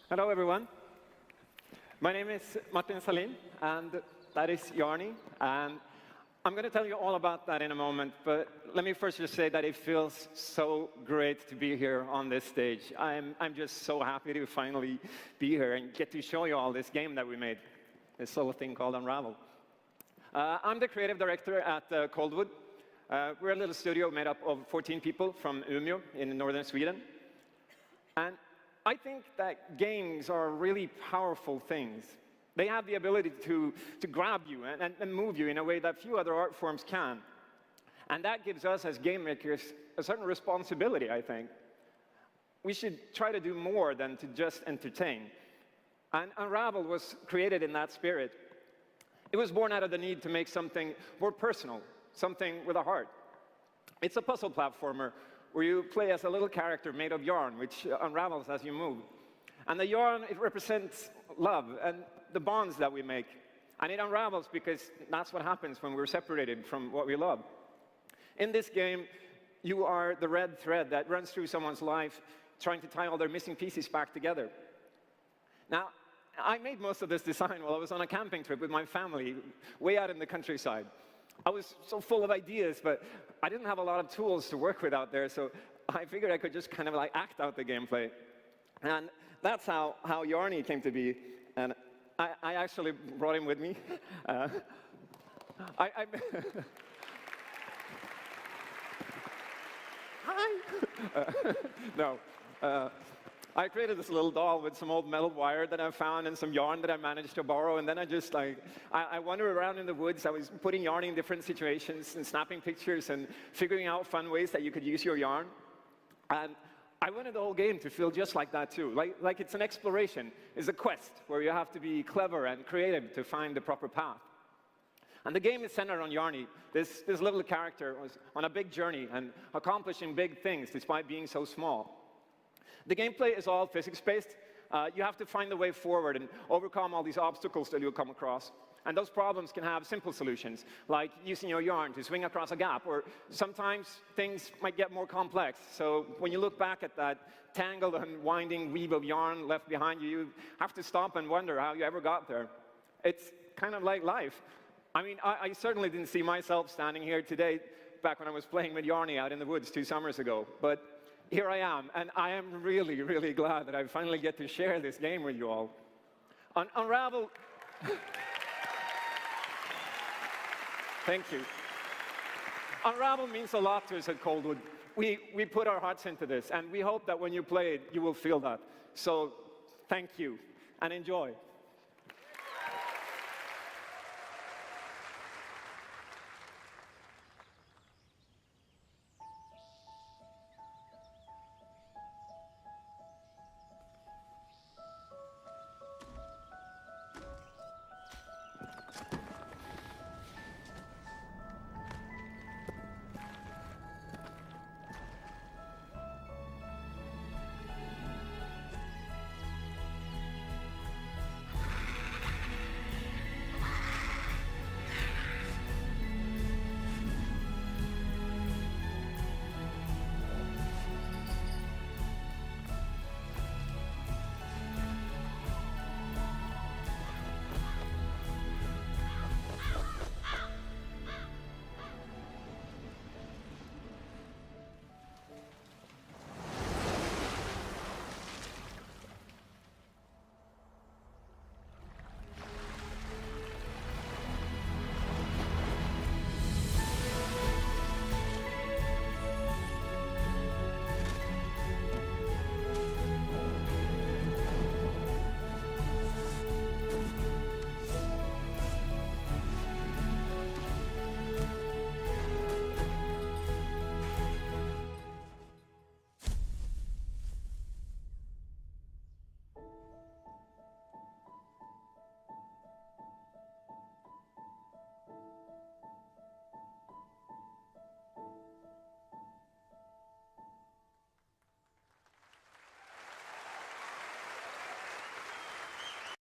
Hello, everyone. My name is Martin Salin, and that is Yarny. And I'm going to tell you all about that in a moment, but let me first just say that it feels so great to be here on this stage. I'm just so happy to finally be here and get to show you all this game that we made, this little thing called Unravel. I'm the creative director at Coldwood. We're a little studio made up of 14 people from Umeå in northern Sweden. And I think that games are really powerful things. They have the ability to grab you and move you in a way that few other art forms can. And that gives us, as game makers, a certain responsibility, I think. We should try to do more than to just entertain. And Unravel was created in that spirit. It was born out of the need to make something more personal, something with a heart. It's a puzzle platformer where you play as a little character made of yarn, which unravels as you move. And the yarn, it represents love and the bonds that we make. And it unravels because that's what happens when we're separated from what we love. In this game, you are the red thread that runs through someone's life, trying to tie all their missing pieces back together. Now, I made most of this design while I was on a camping trip with my family, way out in the countryside. I was so full of ideas, but I didn't have a lot of tools to work with out there, so I figured I could just kind of like act out the gameplay. And that's how Yarny came to be. And I actually brought him with me. Hi! No. I created this little doll with some old metal wire that I found and some yarn that I managed to borrow, and then I wandered around in the woods. I was putting yarn in different situations and snapping pictures and figuring out fun ways that you could use your yarn. And I wanted the whole game to feel just like that too, like it's an exploration, it's a quest where you have to be clever and creative to find the proper path. And the game is centered on Yarny. This little character was on a big journey and accomplishing big things despite being so small. The gameplay is all physics-based. You have to find the way forward and overcome all these obstacles that you'll come across. And those problems can have simple solutions, like using your yarn to swing across a gap, or sometimes things might get more complex. So when you look back at that tangled and winding weave of yarn left behind you, you have to stop and wonder how you ever got there. It's kind of like life. I mean, I certainly didn't see myself standing here today back when I was playing with Yarny out in the woods 2 summers ago. But here I am, and I am really, really glad that I finally get to share this game with you all. Unravel... Thank you. Unravel means a lot to us at Coldwood. We put our hearts into this, and we hope that when you play it, you will feel that. So, thank you, and enjoy.